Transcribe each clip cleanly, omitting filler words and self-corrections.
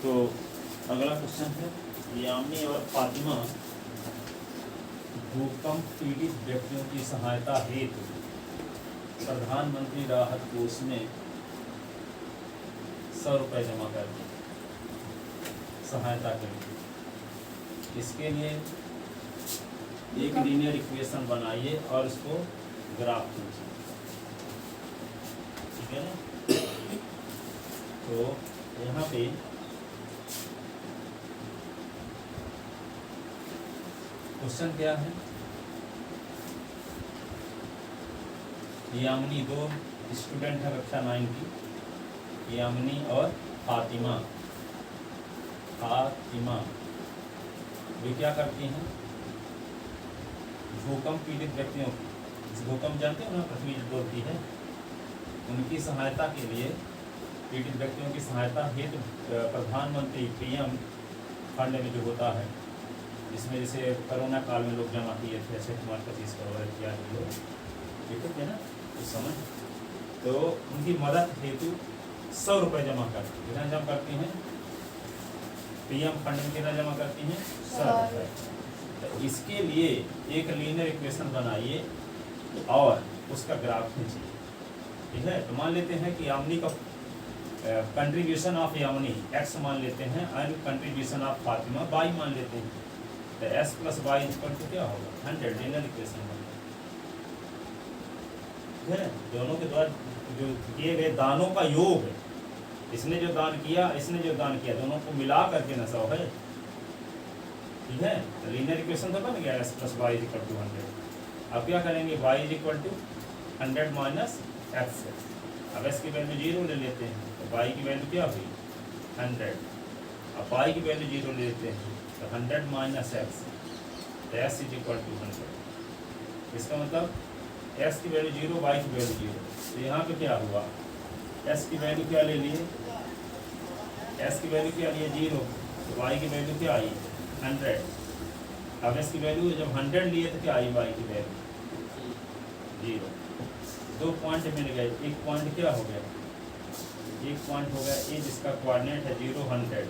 तो अगला क्वेश्चन है, यामिनी और फातिमा भूकंप पीड़ित व्यक्तियों की सहायता हेतु प्रधानमंत्री राहत कोष में 100 रुपये जमा कर दिए सहायता के लिए। इसके लिए एक लीनियर इक्वेशन बनाइए और इसको ग्राफ कीजिए, ठीक है ना। तो यहाँ पे क्वेश्चन क्या है, यामिनी दो स्टूडेंट है कक्षा 9 की, यामिनी और फातिमा। वे क्या करती हैं, भूकंप पीड़ित व्यक्तियों की, भूकंप जानते हो ना, पृथ्वी डोलती है, उनकी सहायता के लिए, पीड़ित व्यक्तियों की सहायता हेतु प्रधानमंत्री पीएम फंड में जो होता है, इसमें जैसे कोरोना काल में लोग जमा किए थे 25 करोड़ इत्यादि लोग, ठीक है ना, तो समझ। तो उनकी मदद हेतु 100 रुपये जमा करती, कितना जमा करती हैं, पीएम फंड में कितना जमा करती हैं, 100 रुपये। तो इसके लिए एक लीनियर इक्वेशन बनाइए और उसका ग्राफ खींचिए, ठीक है। तो मान लेते हैं कि यामिनी का कंट्रीब्यूशन ऑफ यामिनी x मान लेते हैं and contribution of Fatima y मान लेते हैं। तो s plus y equal to क्या होगा, 100, लीनियर इक्वेशन होगा, ठीक है। दोनों के द्वारा जो किए गए दानों का योग है, इसने जो दान किया, इसने जो दान किया, दोनों को मिला करके ना 100 है, ठीक है। तो लीनियर इक्वेशन तो बन गया s plus y equal to 100। अब क्या करेंगे, y equal to 100 minus x. अब s की वैल्यू 0 ले लेते हैं, तो y की वैल्यू क्या हुई, 100। अब y की वैल्यू 0 ले लेते हैं, तो 100 माइनस एक्स, तो s इज इक्वल टू 100। इसका मतलब s की वैल्यू 0, y की वैल्यू 0। तो यहाँ पे क्या हुआ, s की वैल्यू क्या ले लिए, s की वैल्यू क्या लिए 0, तो y की वैल्यू क्या आई 100। अब s की वैल्यू जब 100 लिए तो क्या आई y की वैल्यू 0। दो पॉइंट मिल गए, एक पॉइंट क्या हो गया, एक पॉइंट हो गया ए जिसका कोऑर्डिनेट है 0 100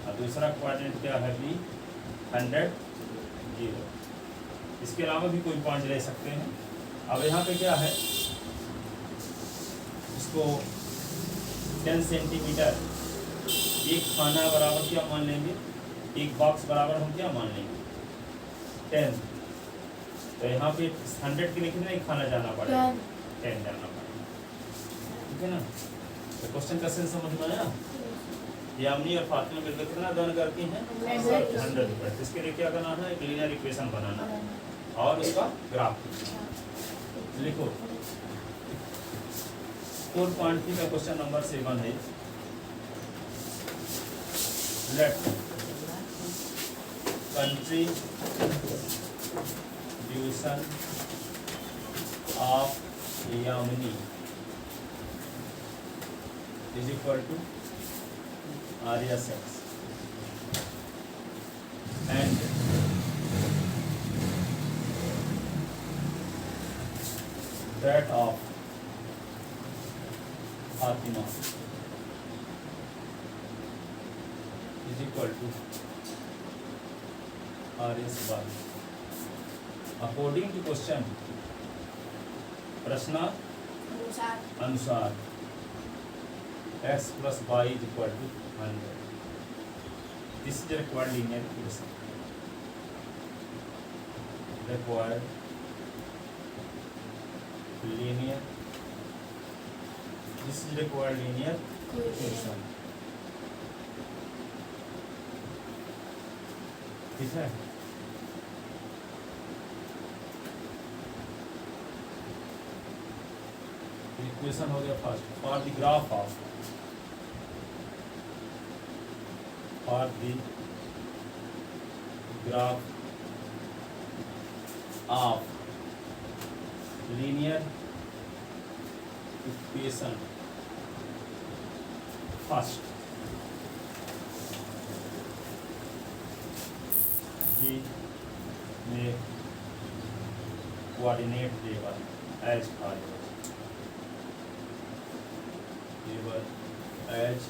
और दूसरा कोऑर्डिनेट क्या है b 100 0। इसके अलावा भी कोई पॉइंट ले सकते हैं। अब यहाँ पे क्या है, इसको 10 सेंटीमीटर एक खाना बराबर क्या मान लेंगे, एक बॉक्स बराबर हम क्या मान लेंगे 10। तो यहाँ पे 100 के लिए कितना एक खाना जाना पड़ेगा, 10 जाना पड़ेगा, ठीक है ना। तो क्वेश्चन का सेंस समझ में आया। यामिनी और फातिमा मिलकर कितना दान करती हैं, 100 रुपये। इसके लिए क्या करना है, एक लीनियर इक्वेशन बनाना है और उसका ग्राफ लिखो। 4.3 का क्वेश्चन नंबर 7 है, let contribution of Yamini is equal to RSX and that of Fatima is equal to RSY according to question, प्रश्न अनुसार x plus y is equal to 100. This is the required linear equation. Required linear. This is required linear equation. ठीक है। Equation हो गया first, for the graph of, for the graph of linear equation first he may coordinate table as follows, table as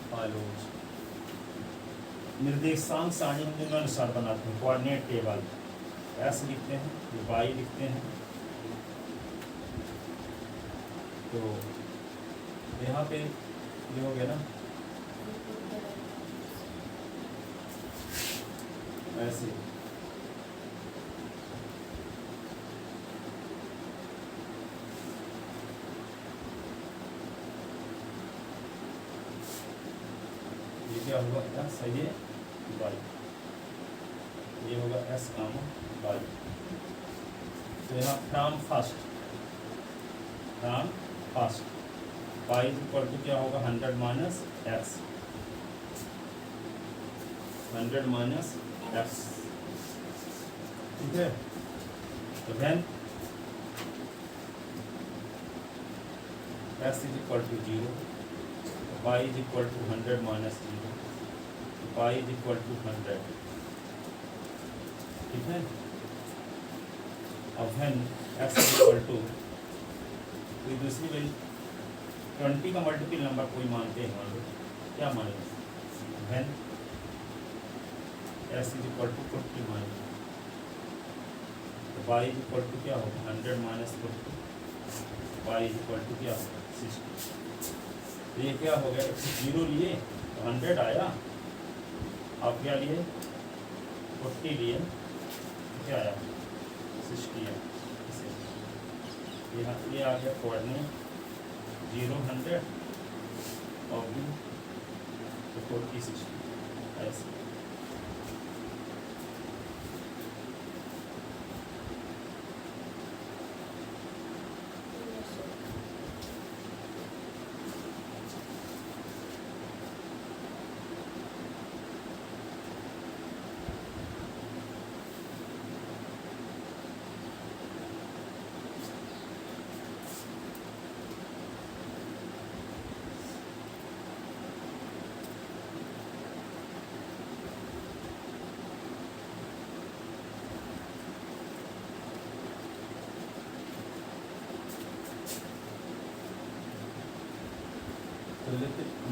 follows। निर्देशांक सारणी हम निम्नानुसार बनाते हैं। कोऑर्डिनेट टेबल एस लिखते हैं, वाई लिखते हैं। तो यहाँ पे ये हो गया ना, ऐसे ये क्या होगा एस है, ये वाई, ये होगा एस कामा वाई। तो यहाँ from first y equal to क्या होगा 100 माइनस एक्स, 100 माइनस एक्स, ठीक है। तो then x is equal to 0, y is equal to 100 minus 0, y is equal to 100, ठीक है। अब when x is equal to कोई दूसरी वैल्यू 20 का मल्टीपल नंबर कोई मानते हैं, मान लो क्या मानेंगे, when s is equal to 40 minus, तो वाई इज इक्वल टू क्या होगा 100 minus 40, y is equal to क्या होगा 60। तो ये क्या हो गया, 0 लिए तो 100 आया, आप क्या लिए 40 लिए, क्या आया 60 आया। यहाँ ये आ गया कोऑर्डिनेट 0 100 और भी तो 40 60 ऐसे।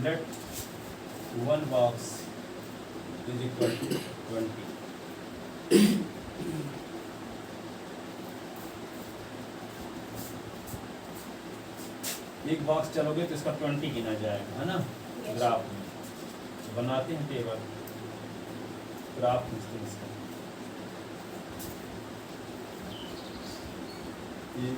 Let one box is equal to 20. एक बॉक्स चलोगे तो इसका 20 गिना जाएगा, है ना। ग्राफ में बनाते हैं टेबल, ग्राफ खींचते हैं इसका, ये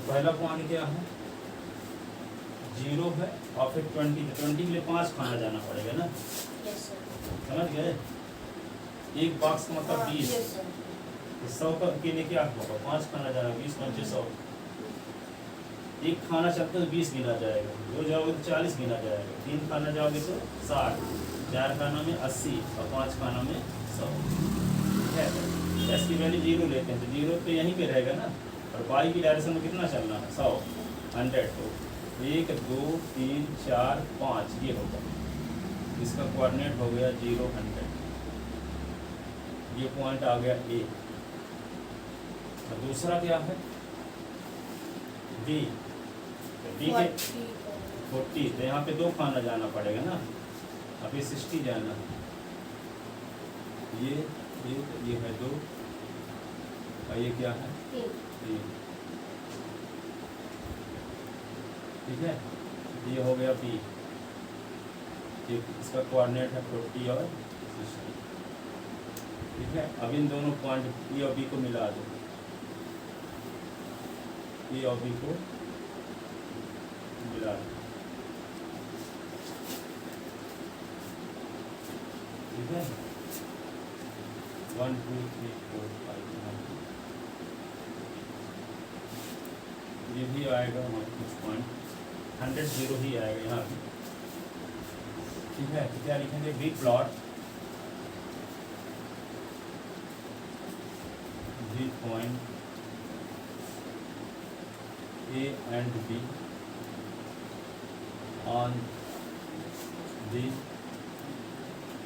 पहला पॉइंट क्या है 0 है और फिर 20 के लिए 5 खाना जाना पड़ेगा ना, समझ गए। एक बॉक्स का मतलब 20, तो 100 के लिए क्या होगा 5 खाना जाना, 20 5 100, एक खाना चलते तो 20 गिना जाएगा, 2 जाओगे तो 40 गिना जाएगा, 3 खाना जाओगे तो 60, 4 खाना में 80 और 5 खाना में 100, ठीक है। एस की वैल्यू 0 लेते हैं तो 0 तो यहीं पे रहेगा ना, और वाई की डायरेक्शन में कितना चलना है 100 100, तो 1 2 3 4 5 ये होगा, इसका कोऑर्डिनेट हो गया 0 100, ये पॉइंट आ गया ए। और दूसरा क्या है बी, बी के 40, तो यहाँ पे 2 खाना जाना पड़ेगा ना, अभी 60 जाना, ये है 2 और ये क्या है 3, ठीक है। ये हो गया बी, ये इसका कोऑर्डिनेट है 40 और 60, ठीक है। अब इन दोनों पॉइंट ए और बी को मिला दो, ए और बी को मिला दो, ठीक है। 1 2 3 4 5 ये भी आएगा हमारे कुछ पॉइंट 100 0 ही आएगा यहाँ पे, ठीक है। तो क्या लिखेंगे B plot B point A and B on the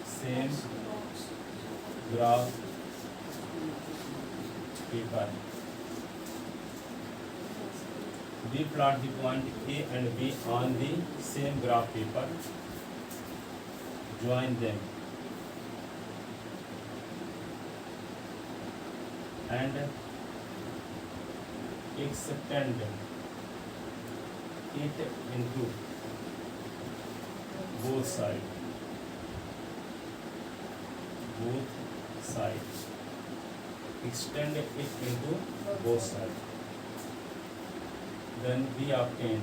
same graph paper. We plot the point A and B on the same graph paper. Join them and extend it into both sides. Extend it into both sides. Then we obtain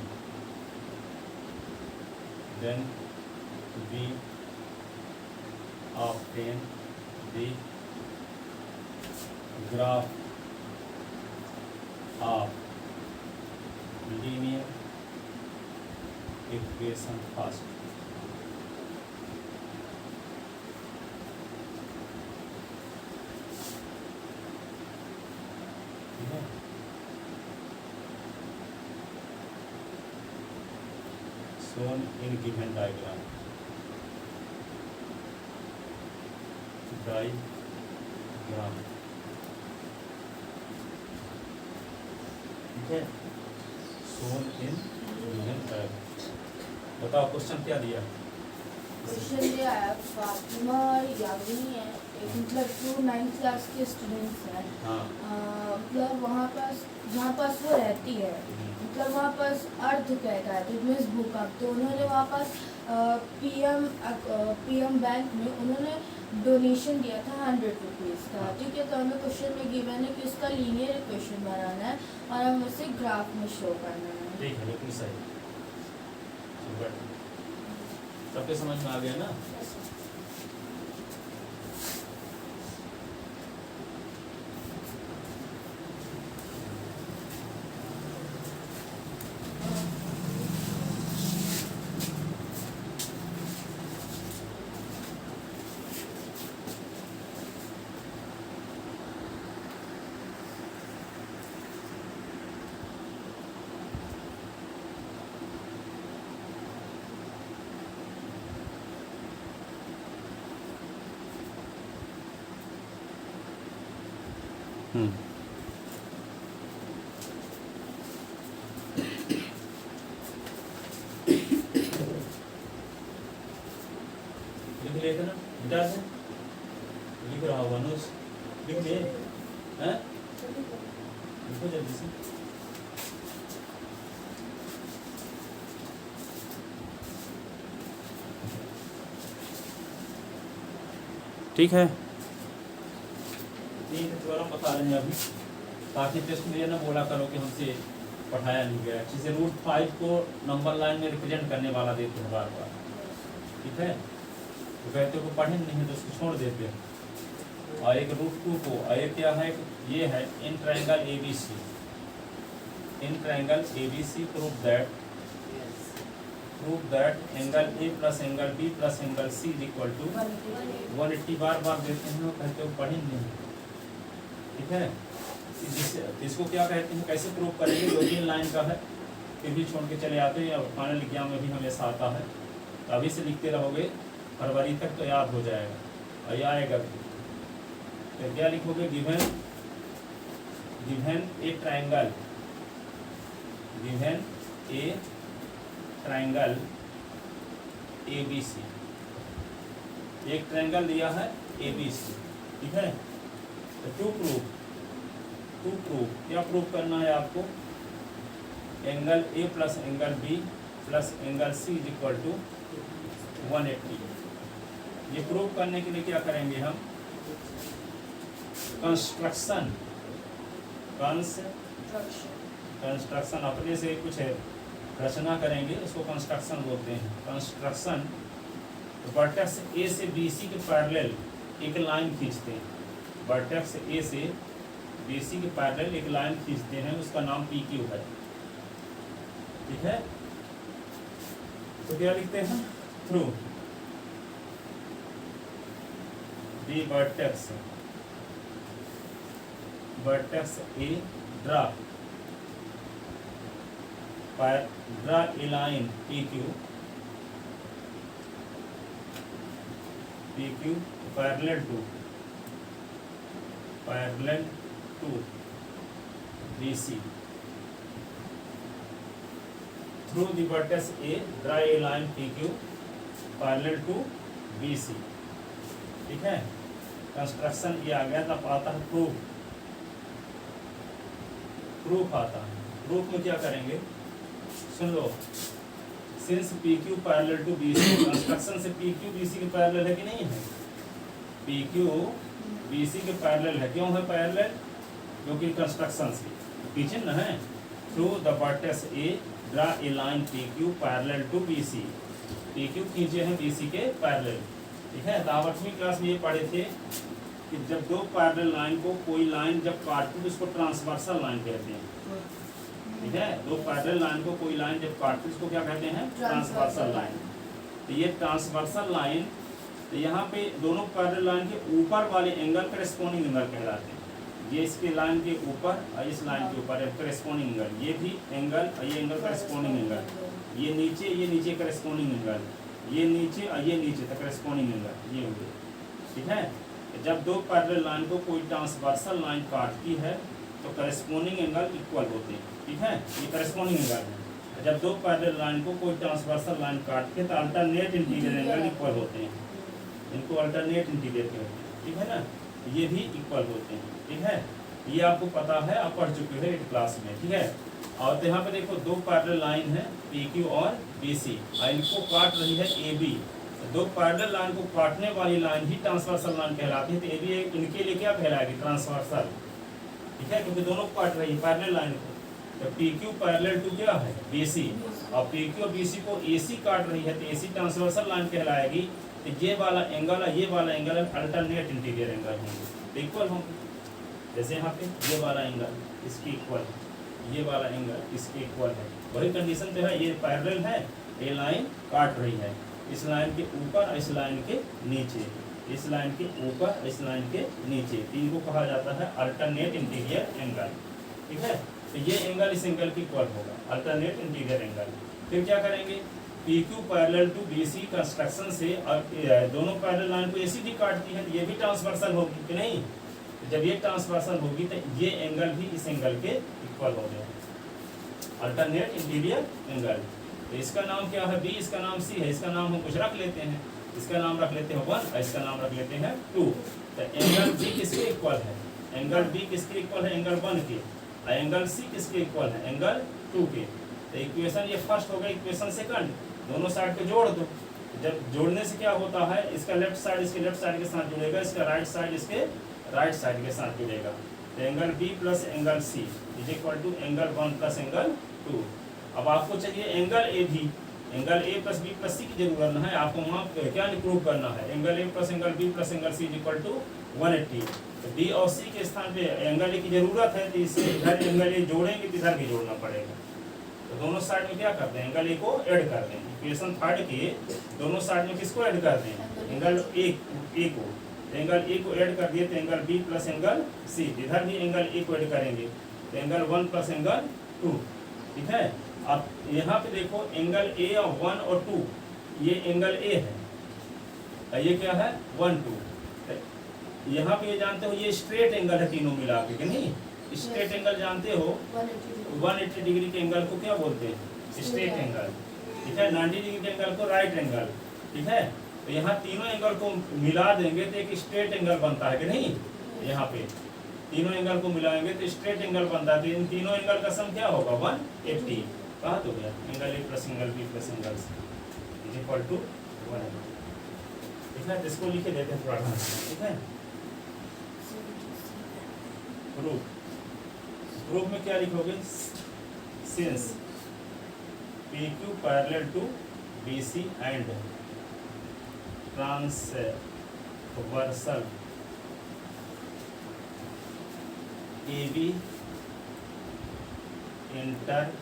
the graph of linear equation first. Shown in given diagram. ठीक है, shown in given diagram. बताओ question क्या दिया? Question दिया है फातिमा यामिनी है, एक मतलब 9th क्लास के स्टूडेंट्स हैं। हाँ। मतलब वहाँ पास जहाँ पास वो रहती है, मतलब वहाँ पास अर्थ कहता है तो मीन्स भूकंप। तो उन्होंने वहाँ पास पीएम बैंक में उन्होंने डोनेशन दिया था 100 रुपीज़ का। ठीक है, तो हमें क्वेश्चन में गिवन है कि उसका लीनियर इक्वेशन बनाना है और हमें उसे ग्राफ में शो करना है। ठीक है, बिल्कुल सही। सबके समझ में आ गया ना? लिख लेते ना, मिटा दे। लिख रहा हूँ अनुज, लिख ले, हैं? लिखो जल्दी से। ठीक है, ठीक है, दोबारा बता रहे हैं अभी, ताकि टेस्ट में ये ना बोला करो कि हमसे पढ़ाया नहीं गया। अच्छे से √5 को नंबर लाइन में रिप्रेजेंट करने वाला देते हैं बार बार। ठीक है, तो कहते को पढ़े नहीं तो उसको छोड़ देते हैं। और एक √2 को, और ये क्या है, ये है in triangle ABC। In triangle ABC prove that angle A plus angle B plus angle C is equal to 180। बार बार देते हैं, कहते हो पढ़े नहीं। ठीक है, इसको क्या कहते हैं, कैसे प्रूव करेंगे? 2-3 लाइन का है, फिर भी छोड़ के चले आते हैं। फाइनल एग्जाम में भी हमेशा आता है, तो अभी से लिखते रहोगे, फरवरी तक तो याद हो जाएगा और ये आएगा भी। तो क्या लिखोगे? गिवन ए ट्रायंगल, गिवन ए ट्रायंगल ABC। एक ट्रायंगल दिया है ABC। ठीक है, तो टू प्रूव क्या प्रूव करना है आपको? Angle A plus angle B plus angle C is equal to 180। ये प्रूव करने के लिए क्या करेंगे हम? कंस्ट्रक्शन अपने से कुछ है, रचना करेंगे, उसको कंस्ट्रक्शन बोलते हैं। कंस्ट्रक्शन वर्टेक्स A से BC के पैरेलल एक लाइन खींचते हैं। वर्टेक्स A से BC के पैरेलल एक लाइन खींचते हैं, उसका नाम PQ है। ठीक है, तो क्या लिखते हैं? Through the vertex A draw a line PQ P Q parallel to B C through the vertex A draw a line P Q parallel to B C. ठीक है, कंस्ट्रक्शन ये आ गया। तब आता है प्रूफ आता है। प्रूफ में क्या करेंगे, सुन लो। Since P Q parallel to B C, construction से पी क्यू बी सी के पैरेलल है कि नहीं है? पी क्यू बी सी के पैरेलल है। क्यों है पैरेलल? क्योंकि कंस्ट्रक्शन से पीछे न है। Through the vertex A draw a line P Q parallel to B C. P Q खींचे हैं बी सी के पैरेलल। ठीक है, तो 8वीं क्लास में ये पढ़े थे कि जब दो पैरेलल लाइन को कोई लाइन जब काटती है उसको ट्रांसवर्सल लाइन कहते हैं। ठीक है, दो पैरेलल लाइन को कोई लाइन जब काटती है उसको क्या कहते हैं? Transversal line. तो ये ट्रांसवर्सल लाइन, तो यहाँ पे दोनों पैरेलल लाइन के ऊपर वाले एंगल करेस्पॉन्डिंग एंगल कहलाते हैं। ये इसके लाइन के ऊपर और इस लाइन के ऊपर करेस्पॉन्डिंग एंगल, ये भी एंगल और ये एंगल करेस्पॉन्डिंग एंगल, ये नीचे करेस्पॉन्डिंग एंगल, ये नीचे और ये नीचे तक करेस्पॉन्डिंग एंगल, ये हो गए। ठीक है, जब दो पैरेलल लाइन को कोई ट्रांसवर्सल लाइन काटती है तो करेस्पॉन्डिंग एंगल इक्वल होते हैं। ठीक है, ये करेस्पॉन्डिंग एंगल है। जब दो पैरेलल लाइन को कोई ट्रांसवर्सल लाइन काटती है तो अल्टरनेट इंटीरियर एंगल इक्वल होते हैं। इनको अल्टरनेट इंटीरियर कहते हैं। ठीक है ना, ये भी इक्वल होते हैं। ठीक है, ये आपको पता है, आप पढ़ चुके हैं 8 क्लास में। ठीक है, और तो यहाँ पे देखो दो पैरेलल लाइन है पी क्यू और बी सी, और इनको काट रही है ए बी। दो पैरेलल लाइन को काटने वाली लाइन ही ट्रांसवर्सल लाइन कहलाती है। तो ए बी इनके लिए क्या कहलाएगी? ट्रांसवर्सल। ठीक है, क्योंकि दोनों काट रही है पैरेलल लाइन को। तो पी क्यू पैरेलल टू क्या है? B C. और पी क्यू और बी सी को ए सी काट रही है तो ए सी ट्रांसवर्सल लाइन कहलाएगी। तो ये वाला एंगल और ये वाला एंगल अल्टरनेट इंटीरियर एंगल होंगे, इक्वल होंगे। जैसे यहाँ पे ये वाला एंगल इसके इक्वल है, ये वाला एंगल इसके इक्वल है। वही कंडीशन पे है, ये पैरेलल है, ये लाइन काट रही है इस लाइन के ऊपर इस लाइन के नीचे, इस लाइन के ऊपर इस लाइन के नीचे। इनको कहा जाता है अल्टरनेट इंटीरियर एंगल। ठीक है, तो ये एंगल इस एंगल की इक्वल होगा, अल्टरनेट इंटीरियर एंगल। फिर क्या करेंगे? P Q parallel to B C construction से दोनों पैरेलल लाइन को ए सी भी काटती है, ये भी ट्रांसवर्सल होगी कि नहीं? तो जब ये ट्रांसवर्सल होगी तो ये एंगल भी इस एंगल के इक्वल हो गया, अल्टरनेट इंटीरियर एंगल। तो इसका नाम क्या है? बी, इसका नाम सी है। इसका नाम हम कुछ रख लेते हैं, इसका नाम रख लेते हैं 1 और इसका नाम रख लेते हैं 2। तो एंगल बी किसके इक्वल है? एंगल बी किसके इक्वल है? एंगल 1 के। और एंगल सी किसके इक्वल है? एंगल 2 के। तो इक्वेशन ये फर्स्ट हो गया, इक्वेशन सेकंड। दोनों साइड को जोड़ दो। जब जोड़ने से क्या होता है? इसका लेफ्ट साइड इसके लेफ्ट साइड के साथ जुड़ेगा, इसका राइट साइड इसके राइट साइड के साथ जुड़ेगा। तो angle B plus angle C is equal to angle 1 plus angle 2। अब आपको चाहिए एंगल ए भी। Angle A plus B plus C की जरूरत न है, आपको वहाँ क्या प्रूव करना है? Angle A plus angle B plus angle C is equal to 180। तो बी और सी के स्थान पे एंगल ए की जरूरत है, तो इससे इधर एंगल ए जोड़ेंगे तो इधर भी जोड़ना पड़ेगा। तो दोनों साइड में क्या करते हैं? एंगल ए को ऐड कर देंगे। इक्वेशन 3 के दोनों साइड में किसको ऐड कर दें? एंगल ए को। एंगल ए को ऐड कर दिए तो angle B plus angle C, इधर भी एंगल ए को ऐड करेंगे तो एंगल 1 प्लस एंगल 2। ठीक है, अब यहाँ पे देखो एंगल ए और 1 और 2, ये एंगल ए है और ये क्या है? 1 2। यहाँ पे ये जानते हो ये स्ट्रेट एंगल है तीनों मिला के, कि नहीं? स्ट्रेट एंगल जानते हो? 180 डिग्री के एंगल को क्या बोलते हैं? Straight angle. ठीक है, 90 डिग्री के एंगल को राइट एंगल। ठीक है, तो यहाँ तीनों एंगल को मिला देंगे तो एक स्ट्रेट एंगल बनता है कि नहीं? यहाँ पे तीनों एंगल को मिलाएंगे तो स्ट्रेट एंगल बनता है। तो इन तीनों एंगल का सम क्या होगा? 180। कहा तो गया angle A plus angle B plus angle C is equal to 180। ठीक है, इसको लिखे देते हैं थोड़ा। ठीक है, प्रूफ में क्या लिखोगे? Since P Q parallel to B C and transversal A B intersect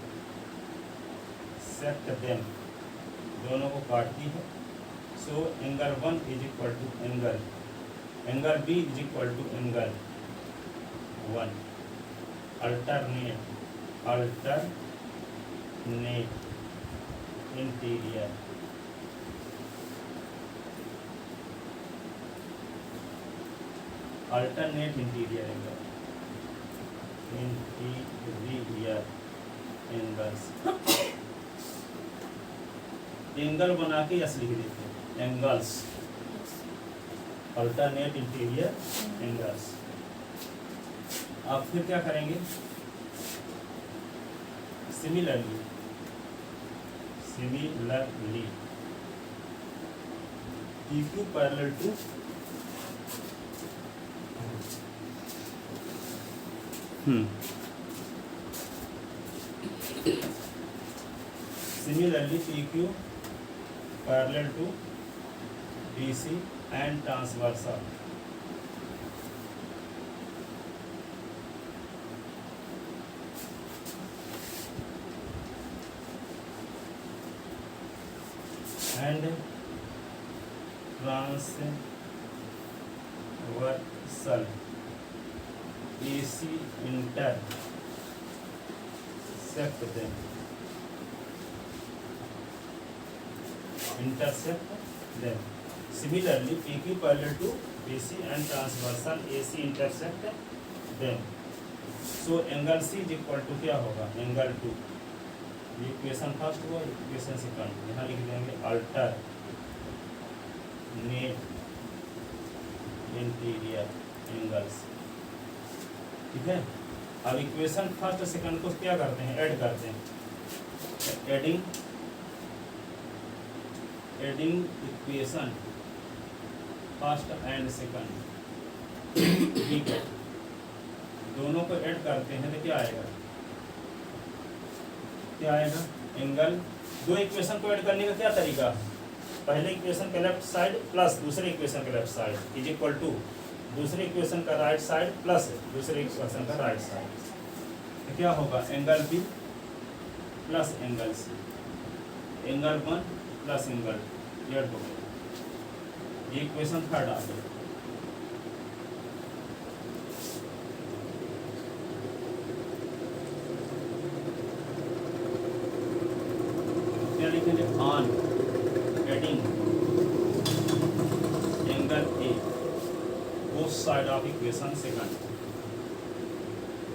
them, दोनों को काटती है। So angle 1 is equal to angle B is equal to angle 1 alternate interior alternate interior angle, interior angles, angle बना के yes लिख देते हैं, angles, alternate interior angles. अब फिर क्या करेंगे, similarly PQ parallel to Similarly, PQ parallel to BC and transversal. And transversal AC intersect them. Similarly, PQ parallel to BC and transversal AC intersect them. So angle C is equal to क्या होगा, angle 2, ये equation first हुआ, equation second, यहाँ लिख देंगे alternate interior angles. ठीक है, अब इक्वेशन फर्स्ट सेकंड को क्या करते हैं, ऐड करते हैं, adding equation first and second, ठीक है, दोनों को ऐड करते हैं तो क्या आएगा, एंगल। दो इक्वेशन को ऐड करने का क्या तरीका, पहले इक्वेशन का लेफ्ट साइड प्लस दूसरे इक्वेशन का left side is equal to दूसरे इक्वेशन का राइट साइड प्लस दूसरे इक्वेशन का राइट साइड, तो क्या होगा, angle B plus angle C, angle 1 plus angle Z हो गया, ये इक्वेशन थर्ड आ गया। क्या लिखेंगे, on adding angle A both side of equation second,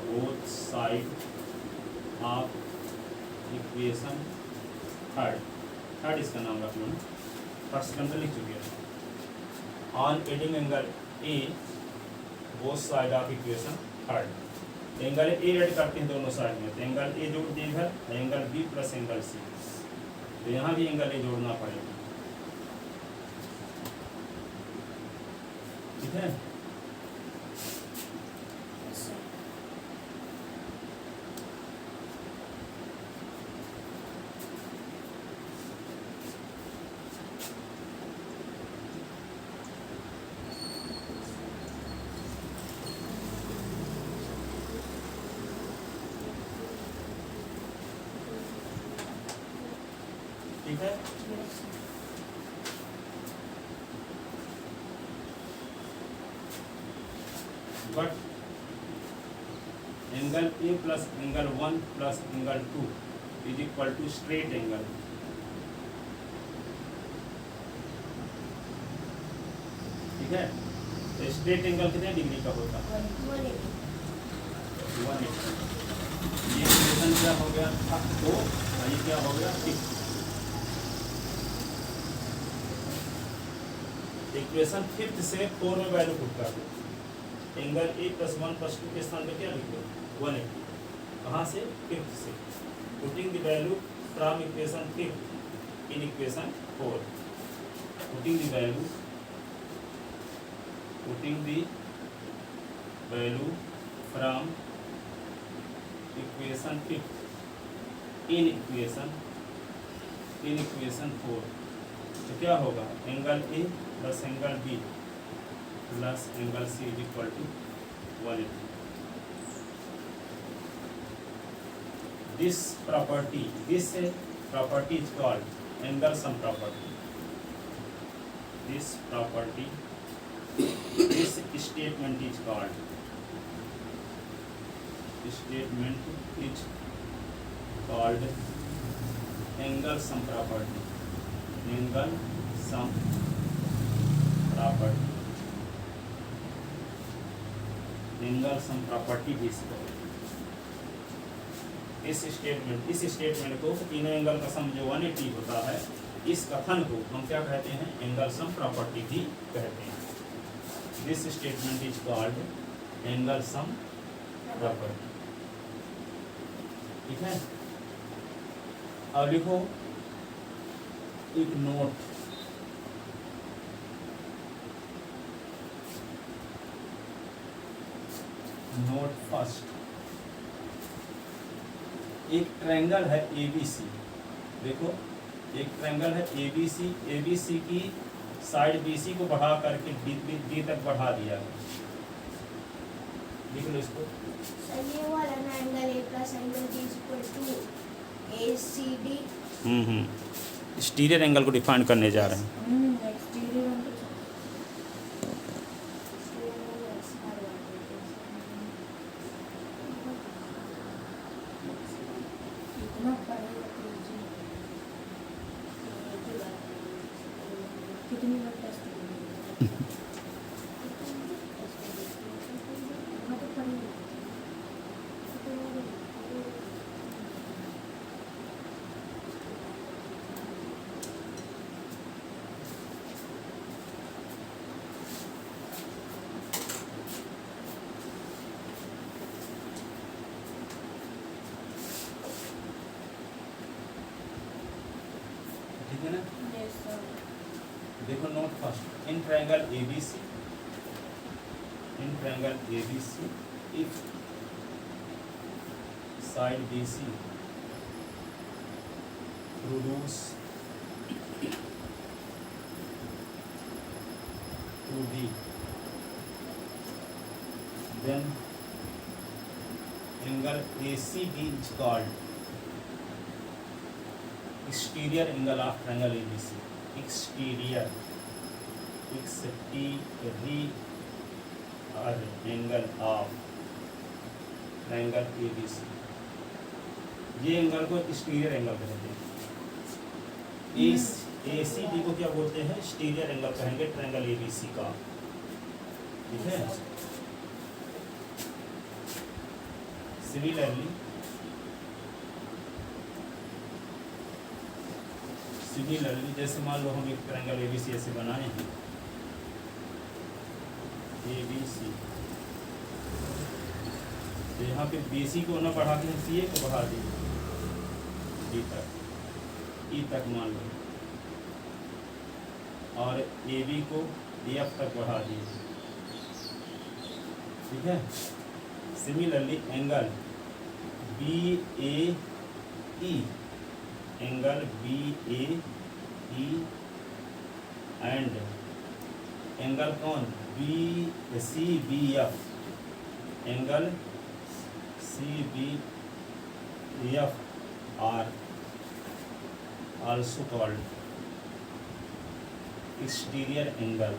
both side of equation third इसका नाम रख लो, फर्स्ट सेकंड लिख चुके हैं, on adding angle A both side of equation third, angle A add करते हैं दोनों साइड में, तो एंगल ए जोड़ देगा angle B plus angle C, तो यहाँ भी एंगल ए जोड़ना पड़ेगा। ठीक है, ठीक है, but angle A plus angle 1 plus angle 2 is equal to straight angle. ठीक है, तो स्ट्रेट एंगल कितने डिग्री का होता है, 180। ये इक्वेशन क्या हो गया, तो ये क्या हो गया, 6। इक्वेशन फिफ्थ से 4 में वैल्यू पुट कर दो, एंगल ए प्लस 1 प्लस 2 के स्थान पे क्या लिख दो, 180। कहाँ से, फिफ्थ से, putting the value from equation fifth in equation 4, putting the value from equation fifth in equation 4, तो क्या होगा, angle A plus angle B plus angle C is equal to 180। This property is called angle sum property. दिस statement is called angle sum property। Angle sum property भी इसको इस statement को तीनों angle का सम जो 180 होता है, इस कथन को हम क्या कहते हैं, एंगल सम प्रॉपर्टी भी कहते हैं। This statement is called angle sum property. ठीक है, अब लिखो एक नोट, नोट फर्स्ट, एक ट्रायंगल है ABC। देखो एक ट्रायंगल है ABC, ABC की साइड BC को बढ़ा करके D तक बढ़ा दिया है। लिख लो इसको। सर ये वाला ना angle A plus angle B equal to ACD। Exterior angle को डिफाइन करने जा रहे हैं। एक्सटीरियर इतना पढ़ेगा कितनी बार टेस्ट ठीक है ना। Yes sir. देखो note first, in triangle ABC, in triangle ABC if side BC produce 2D, then angle ACD is called exterior angle of triangle ABC। exterior angle of triangle ABC, ये angle को exterior angle कहते हैं। ACD को क्या बोलते हैं, exterior angle कहेंगे triangle ABC का। ठीक है, सिमिलरली जैसे मान लो हम एक ट्रायंगल ABC ऐसे बनाए हैं, ABC, तो यहाँ पे BC को ना बढ़ा के CA को बढ़ा दिए D तक, E तक मान लो, और AB को DF तक बढ़ा दिए। ठीक है, similarly angle BAE, angle BAE and angle कौन CBF, angle CBF are also called exterior angle,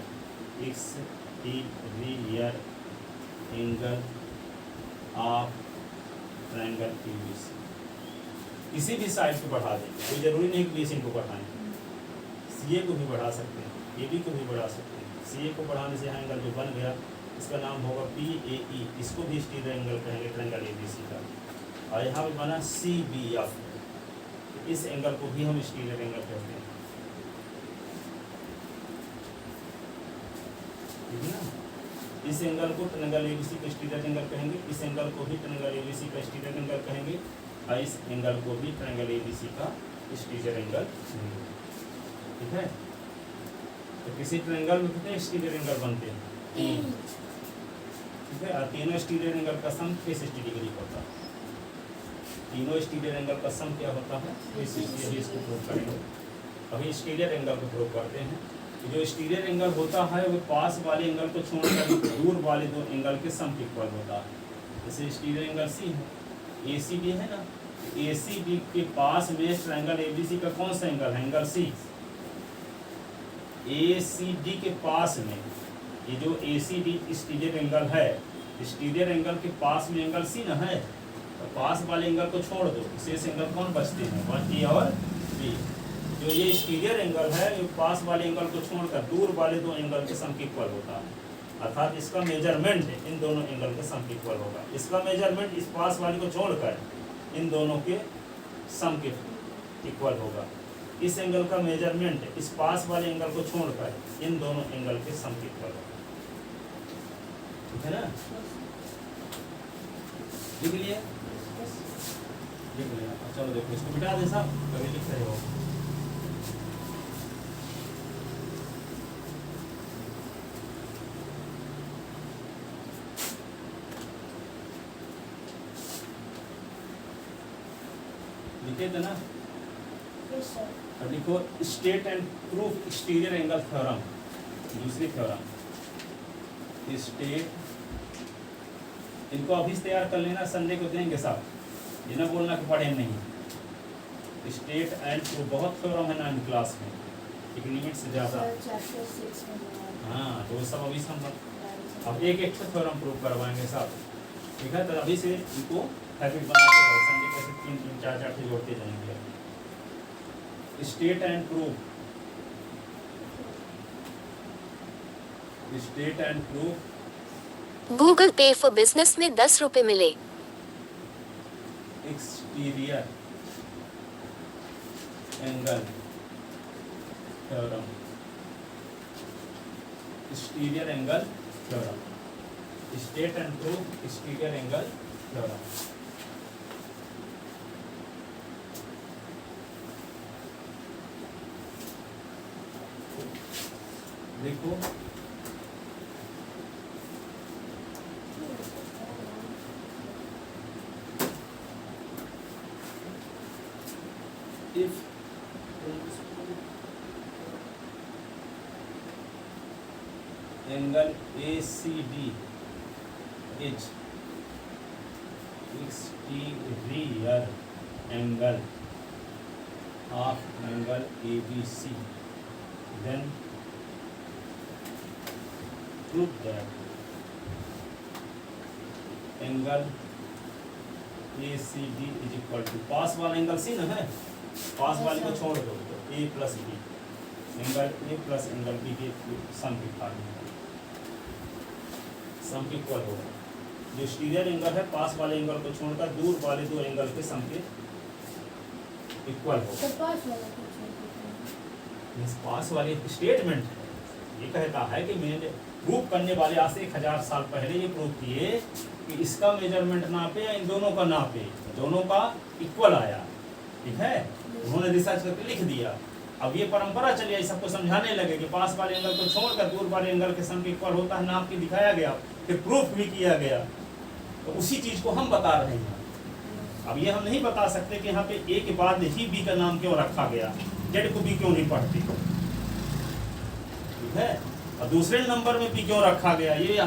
exterior angle of triangle ABC। किसी भी साइड को बढ़ा दें, कोई जरूरी नहीं कि BC को बढ़ाएं, CA को भी बढ़ा सकते हैं, AB को भी बढ़ा सकते हैं। CA को बढ़ाने से यहाँ एंगल जो बन गया इसका नाम होगा BAE, इसको भी एक्सटीरियर एंगल कहेंगे ट्रायंगल ABC का। और यहाँ पे बना CBF, इस एंगल को भी हम एक्सटीरियर एंगल कहते हैं। ठीक है ना, इस एंगल को ट्रायंगल ABC का एक्सटीरियर एंगल कहेंगे, इस एंगल को भी ट्रायंगल ABC का एक्सटीरियर एंगल कहेंगे, और इस एंगल को भी ट्रायंगल ABC का एक्सटीरियर एंगल कहेंगे। ठीक है, तो किसी ट्रायंगल में कितने एक्सटीरियर एंगल बनते हैं, 3। ठीक है, और तीनों एक्सटीरियर एंगल का सम 360 डिग्री होता है। तीनों एक्सटीरियर एंगल का सम क्या होता है, 360। इसको प्रूव करेंगे। अभी एक्सटीरियर एंगल को प्रूव करते हैं। जो एक्सटीरियर एंगल होता है वो पास वाले एंगल को छोड़कर दूर वाले दो एंगल के सम के इक्वल होता है। जैसे एक्सटीरियर एंगल C है, ACD है ना, ACD के पास में ट्रायंगल ABC का कौन सा एंगल है, एंगल C। ACD के पास में ये जो ACD एक्सटीरियर एंगल है, एक्सटीरियर एंगल के पास में एंगल C ना है, तो पास वाले एंगल को छोड़ दो, शेष एंगल कौन बचते हैं, 1A और B। जो ये एक्सटीरियर एंगल है ये पास वाले एंगल को छोड़कर दूर वाले दो एंगल के सम के इक्वल होता है। अर्थात इसका मेजरमेंट इन दोनों एंगल के सम के इक्वल होगा। इसका मेजरमेंट इस पास वाले को छोड़कर इन दोनों के सम के इक्वल होगा। इस एंगल का मेजरमेंट इस पास वाले एंगल को छोड़कर इन दोनों एंगल के सम के इक्वल होगा। ठीक है ना? लिख लिए? लिख लिया। चलो देखो इसको मिटा दे साहब, कभी लिख रहे हो। लिखे थे ना? Yes, sir. अब लिखो state and proof exterior angle theorem. दूसरी थ्योरम स्टेट, इनको अभी से तैयार कर लेना, संडे को देंगे साहब, ये ना बोलना कि पढ़े नहीं। स्टेट एंड प्रूफ बहुत थ्योरम है 9th क्लास में, एक लिमिट से ज़्यादा। चैप्टर 6 में हाँ, तो वो सब अभी हम अब एक एक थ्योरम प्रूफ करवाएंगे साहब। ठीक है, तो अभी से इनको हैबिट बनाते रहो, संडे कैसे 3-3, 4-4 से जोड़ते जाएंगे। State and proof, state and proof Google पे फॉर बिजनेस में 10 रुपए मिले। Exterior angle theorem, exterior angle theorem, state and proof exterior angle theorem. देखो if angle ACD is exterior angle of angle ABC, then prove that angle ACD is equal to, पास वाला angle C ना है, पास वाले को छोड़ दो तो A plus B, angle A plus angle B के सम के फार्मूला, सम के इक्वल होगा। जो एक्सटीरियर एंगल है पास वाले एंगल को छोड़कर दूर वाले दो एंगल के सम के इक्वल होगा। तो पास वाला कुछ इस पास वाली स्टेटमेंट है, ये कहता है कि मैंने प्रूफ करने वाले आज से 1000 साल पहले ये प्रूफ किए कि इसका मेजरमेंट नापे या इन दोनों का नापे, दोनों का इक्वल आया। ठीक है, उन्होंने रिसर्च करके लिख दिया। अब ये परंपरा चली आई, सबको समझाने लगे कि पास वाले एंगल को छोड़कर दूर वाले एंगल के सम के इक्वल होता है, नाप के दिखाया गया, फिर प्रूफ भी किया गया। तो उसी चीज को हम बता रहे हैं। अब ये हम नहीं बता सकते कि यहाँ पे ए के बाद ही बी का नाम क्यों रखा गया, जेड को बी क्यों नहीं पढ़ते। ठीक है, और दूसरे नंबर में बी क्यों रखा गया, ये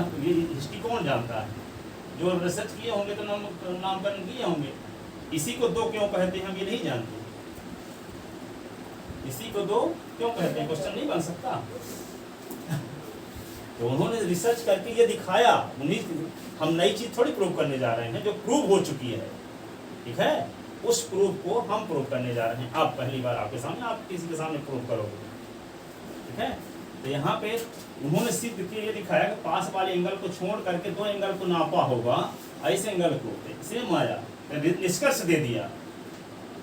हिस्ट्री कौन जानता है। जो रिसर्च किए होंगे तो नामकरण किए होंगे। इसी को दो क्यों कहते हैं हम ये नहीं जानते, इसी को दो क्यों कहते हैं, क्वेश्चन नहीं बन सकता। तो उन्होंने रिसर्च करके ये दिखाया, हम नई चीज थोड़ी प्रूव करने जा रहे हैं, जो प्रूव हो चुकी है। ठीक है, उस प्रूफ को हम प्रूव करने जा रहे हैं। आप पहली बार आपके सामने, आप किसी के सामने प्रूव करोगे। ठीक है, तो यहाँ पे उन्होंने सिद्ध किया, ये दिखाया कि पास वाले एंगल को छोड़ करके दो एंगल को नापा होगा, ऐसे एंगल को सेम आया, निष्कर्ष दे दिया।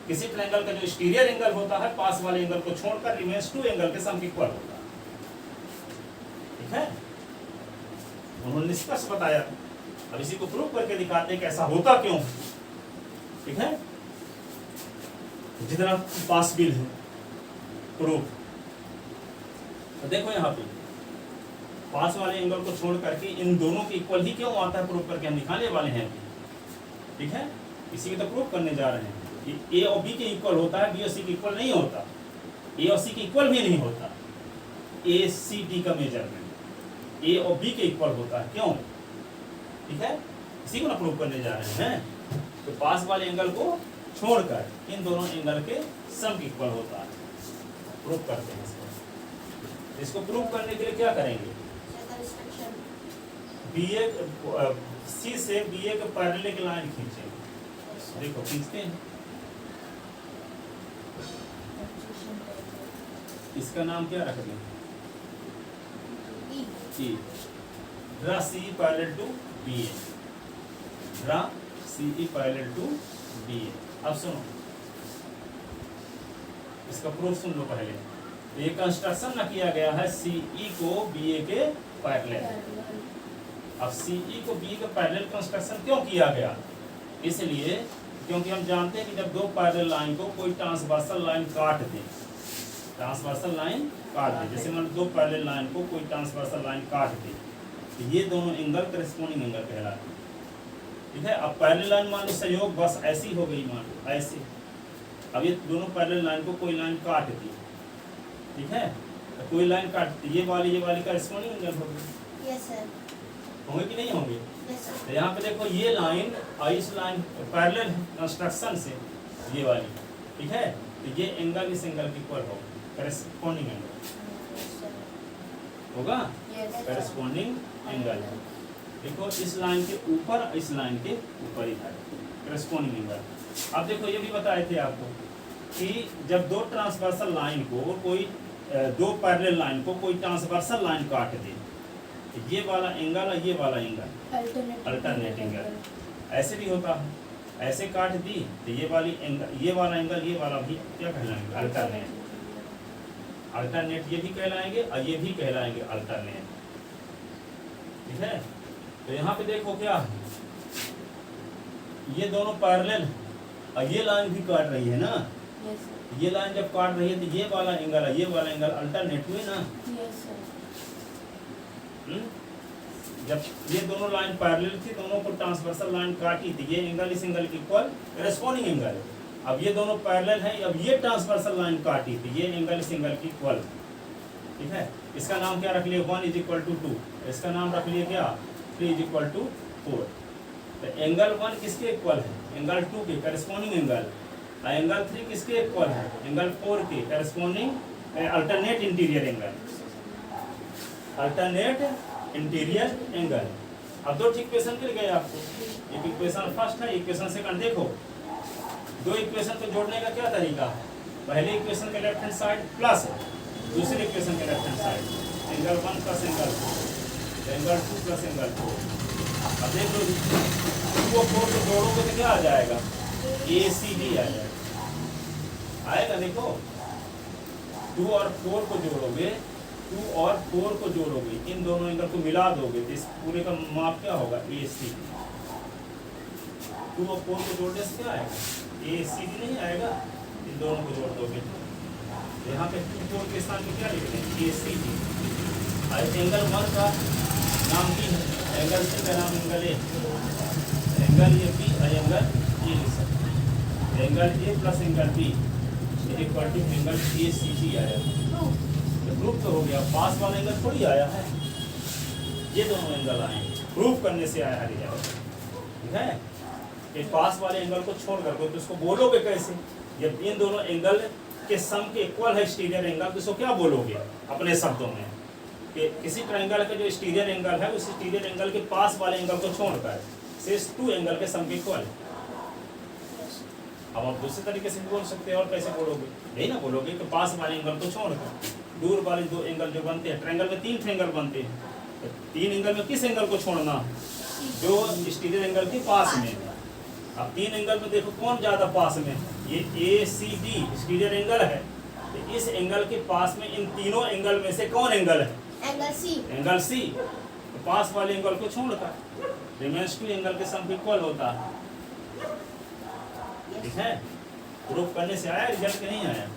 किसी ट्रायंगल का जो एक्सटीरियर एंगल होता है पास वाले एंगल को छोड़कर रिमेन्स 2 एंगल के सम के इक्वल होता है। ठीक है, उन्होंने निष्कर्ष बताया। अब इसी को प्रूव करके दिखाते हैं कि ऐसा होता क्यों। ठीक है, जितना पॉसिबल है प्रूफ। तो देखो यहाँ पे पास वाले एंगल को छोड़ करके इन दोनों के इक्वल ही क्यों आता है, प्रूफ करके हम दिखाने वाले हैं। ठीक है, इसी को तो प्रूफ करने जा रहे हैं कि ए और बी के इक्वल होता है, बी और सी के इक्वल नहीं होता, ए और सी के इक्वल भी नहीं होता। ए सी डी का मेजरमेंट ए और बी के इक्वल होता है, क्यों। ठीक है, इसी को ना प्रूफ करने जा रहे हैं। तो पास वाले एंगल को छोड़कर इन दोनों एंगल के सम के इक्वल होता है, प्रूफ करते हैं इसको। इसको प्रूव करने के लिए क्या करेंगे, बीए सी से बीए के पैरेलल की लाइन खींचेंगे। देखो खींचते हैं, इसका नाम क्या रख दें, E. Draw C parallel to B A, draw C parallel to B A. अब सुनो इसका प्रूफ सुन लो पहले। ये कंस्ट्रक्शन ना किया गया है सीई को बीए के पैरेलल। अब सीई को बी के पैरेलल कंस्ट्रक्शन क्यों किया गया? इसलिए क्योंकि हम जानते हैं कि जब दो पैरेलल लाइन को कोई ट्रांसवर्सल लाइन काट दे, ट्रांसवर्सल लाइन काट दे, जैसे मान लो दो पैरेलल लाइन को कोई ट्रांसवर्सल लाइन काट दे, तो ये दोनों एंगल करेस्पॉन्डिंग एंगल कहलाते हैं। ठीक है, अब पैरेलल लाइन मान लो संयोग बस ऐसी हो गई, मान लो ऐसे। अब ये दोनों पैरेलल लाइन को कोई लाइन काट दी, ठीक है, तो कोई लाइन काट ये वाली करेस्पॉन्डिंग एंगल होगी। Yes sir. होंगे कि नहीं होंगे? Yes sir. तो यहाँ पे देखो ये लाइन और इस लाइन पैरेलल कंस्ट्रक्शन से ये वाली, ठीक है, तो ये एंगल इस एंगल के इक्वल होगा, करेस्पॉन्डिंग एंगल होगा, करेस्पॉन्डिंग एंगल। देखो इस लाइन के ऊपर इस लाइन के ऊपर ही है करेस्पॉन्डिंग एंगल। अब देखो ये भी बताए थे आपको कि जब दो ट्रांसवर्सल लाइन को कोई दो पैरेलल लाइन को कोई ट्रांसवर्सल लाइन काट दे, तो ये वाला एंगल और ये वाला एंगल अल्टरनेट एंगल ऐसे भी होता है, ऐसे काट दी तो ये वाली एंगल ये वाला एंगल ये वाला भी क्या कहलाएंगे? अल्टरनेट। अल्टरनेट ये भी कहलाएंगे और ये भी कहलाएंगे अल्टरनेट। ठीक है, तो यहाँ पे देखो क्या है, ये दोनों पैरेलल और ये लाइन भी काट रही है ना, ये लाइन जब काट रही है तो ये वाला एंगल और ये वाला एंगल अल्टरनेट हुए ना। जब ये दोनों लाइन पैरेलल थी, दोनों को ट्रांसवर्सल लाइन काटी थी, ये एंगल इस एंगल के इक्वल करेस्पॉन्डिंग एंगल। अब ये दोनों पैरेलल हैं, अब ये ट्रांसवर्सल लाइन काटी थी, ये एंगल इस एंगल के इक्वल। ठीक है, इसका नाम क्या रख लिया? 1 = 2। इसका नाम रख लिया क्या? 3 = 4। तो एंगल 1 किसके इक्वल है? एंगल 2 के करेस्पॉन्डिंग एंगल। और एंगल 3 किसके इक्वल है? एंगल 4 के corresponding alternate interior angle, alternate interior angle. अब दो इक्वेशन मिल गए आपको, एक इक्वेशन फर्स्ट है, इक्वेशन सेकंड। देखो दो इक्वेशन को जोड़ने का क्या तरीका है? पहले इक्वेशन के लेफ्ट हैंड साइड प्लस दूसरे इक्वेशन के left hand side, angle 1 plus angle 2, angle 2 plus angle 4। अब देख लो 2 और 4 को जोड़ोगे तो क्या आ जाएगा? ACD आ जाएगा, आएगा। देखो 2 और 4 को जोड़ोगे, 2 और 4 को जोड़ोगे, इन दोनों एंगल को मिला दोगे तो इस पूरे का माप क्या होगा? ACD। 2 और 4 को जोड़ने से क्या आएगा? ACD नहीं आएगा, इन दोनों को जोड़ दोगे। यहाँ पे 2 4 के स्थान पे क्या लिख रहे हैं? ACD। और एंगल 1 का नाम B है, एंगल 2 का नाम एंगल A, एंगल ये B और एंगल A लिख सकते हैं। Angle A plus angle B equal to angle ACD आया। प्रूफ तो हो गया, पास वाला एंगल थोड़ी आया है, ये दोनों एंगल आए, प्रूफ करने से आया है रिजल्ट। ठीक है, कि पास वाले एंगल को छोड़ करके तो उसको बोलोगे कैसे? जब इन दोनों एंगल के सम के इक्वल है एक्सटीरियर एंगल, तो इसको क्या बोलोगे अपने शब्दों में? कि किसी ट्रायंगल का जो एक्सटीरियर एंगल है, उस एक्सटीरियर एंगल के पास वाले एंगल को छोड़कर शेष 2 एंगल के सम के इक्वल। अब आप दूसरे तरीके से बोल सकते हैं, और कैसे बोलोगे? यही ना बोलोगे कि पास वाले एंगल को छोड़कर दूर वाले 2 एंगल जो बनते हैं, ट्रायंगल में 3 एंगल बनते हैं, तो 3 एंगल में किस एंगल को छोड़ना? जो एक्सटीरियर एंगल के पास में। अब 3 एंगल में देखो कौन ज्यादा पास में? ये ACD एक्सटीरियर एंगल है, तो इस एंगल के पास में इन तीनों एंगल में से कौन एंगल है? Angle C। Angle C। तो पास वाले एंगल को छोड़कर रिमेन्स 2 एंगल के सम इक्वल होता है। ठीक है, प्रूफ करने से आया रिजल्ट के नहीं आया?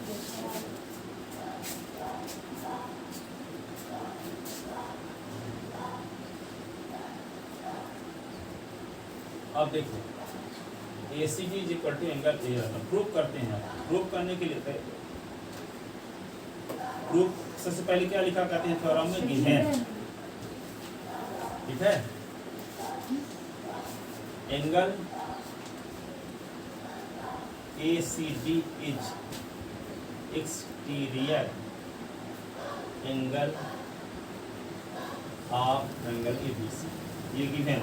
अब देखो ACD = एंगल A। प्रूफ करते हैं। प्रूफ करने के लिए प्रूफ सबसे पहले क्या लिखा करते हैं थ्योरम में? गिवन। ठीक है, angle ACD is exterior angle of triangle ABC। ये गिवन।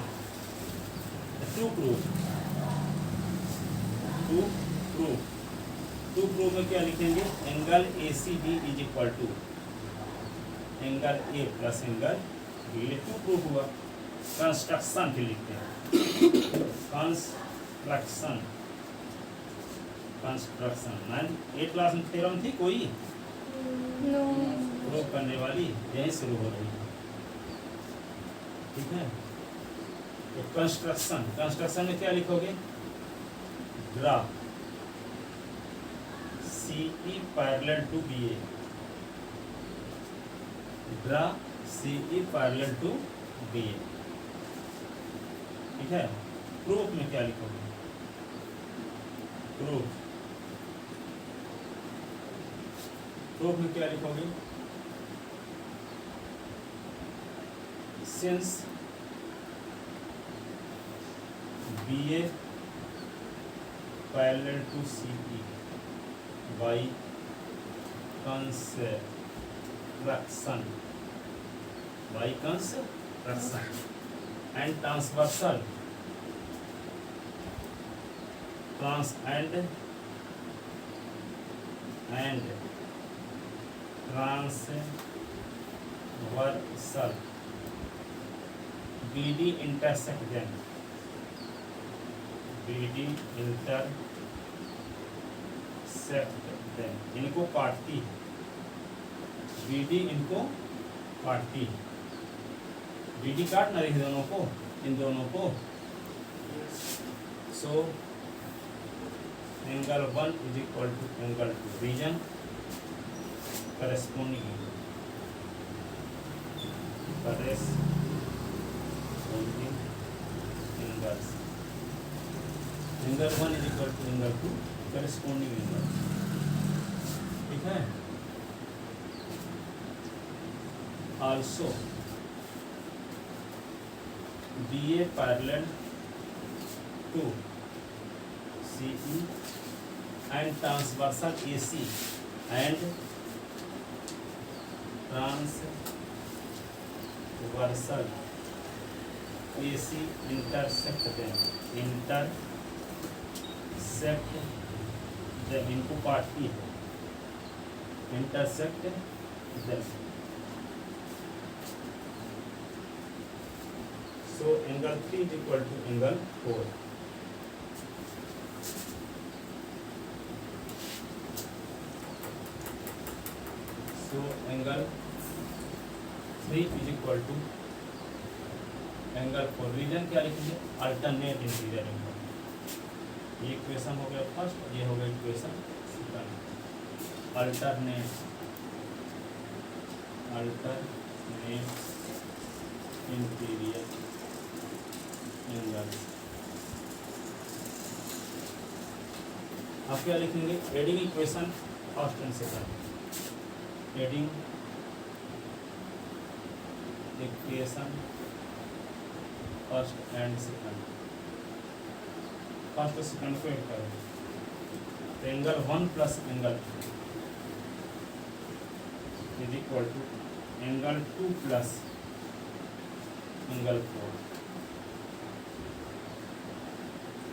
टू प्रूफ में क्या लिखेंगे? Angle ACD = angle A plus angle B। 2 proof हुआ। कंस्ट्रक्शन के लिखते हैं, कंस्ट्रक्शन, कंस्ट्रक्शन। 8 क्लास में थ्योरम थी कोई नो प्रूव करने वाली, यहीं शुरू हो रही है, ठीक है। तो कंस्ट्रक्शन, कंस्ट्रक्शन में क्या लिखोगे, draw CE parallel to BA, draw CE parallel to BA, ठीक है। प्रूफ में क्या लिखोगे, प्रूफ, प्रूफ में क्या लिखोगे, since BA parallel to CE by construction, by construction and transversal, transversal BD intersect them, BD intersect them, इनको काटती है, BD इनको काटती है, BD काट ना रही दोनों को, इन दोनों को। So angle 1 is equal to angle 2, reason corresponding angles, angle 1 is equal to angle 2 corresponding angle, ठीक है। Also BA parallel to CE and transversal AC and transversal AC intersect them, इनको काटती है, intersect them. So angle 3 is equal to angle 4. So angle 3 is equal to angle 4. Reason क्या लिखेंगे, alternate interior angle. ये equation हो गया first, ये हो गया equation second. Alternate interior angle. आप क्या लिखेंगे, adding equation first and second, adding equation first and second, first और सेकंड को ऐड करें, angle 1 plus angle 2 is equal to angle 2 plus angle 4,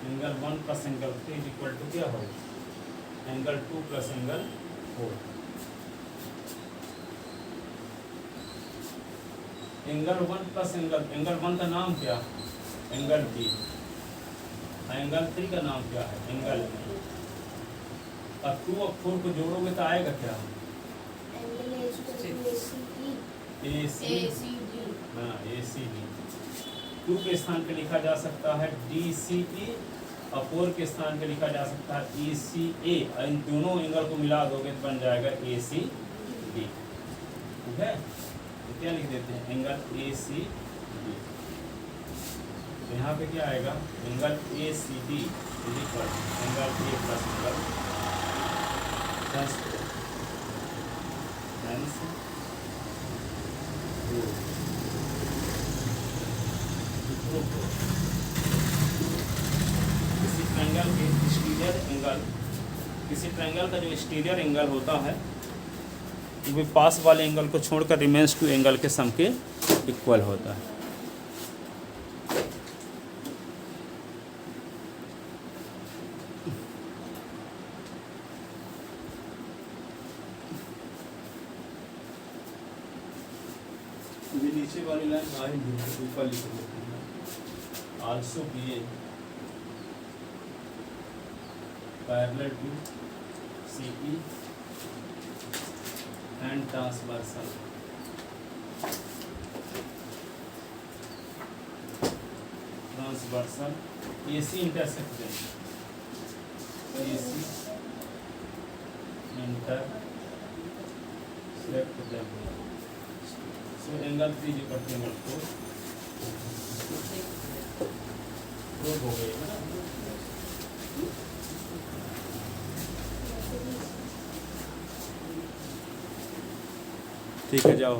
angle 1 plus angle 3 is equal to क्या होगा, angle 2 plus angle 4। Angle 1 plus angle 1 का नाम क्या, angle B, angle 3 का नाम क्या है, एंगल B। अब 2 और 4 को जोड़ोगे तो आएगा क्या, ACD, हाँ ACD। 2 के स्थान पे लिखा जा सकता है DCE और 4 के स्थान पे लिखा जा सकता है ECA, और इन दोनों एंगल को मिला दोगे तो बन जाएगा ACD, ठीक है। तो क्या लिख देते हैं, एंगल ACD। तो यहाँ पे क्या आएगा, angle ACD is equal angle A plus angle किसी ट्रायंगल के एक्सटीरियर एंगल, किसी ट्रायंगल का जो एक्सटीरियर एंगल होता है वो पास वाले एंगल को छोड़कर रिमेंस टू एंगल के सम के इक्वल होता है। ये नीचे वाली लाइन आ ही नहीं है, ऊपर लिख देते हैं also be parallel to CE and transversal AC intersect देंगे AC इंटरसेक्ट देंगे सो एंगल 3 जो करते हैं तो हो गई है ना। ठीक है, जाओ।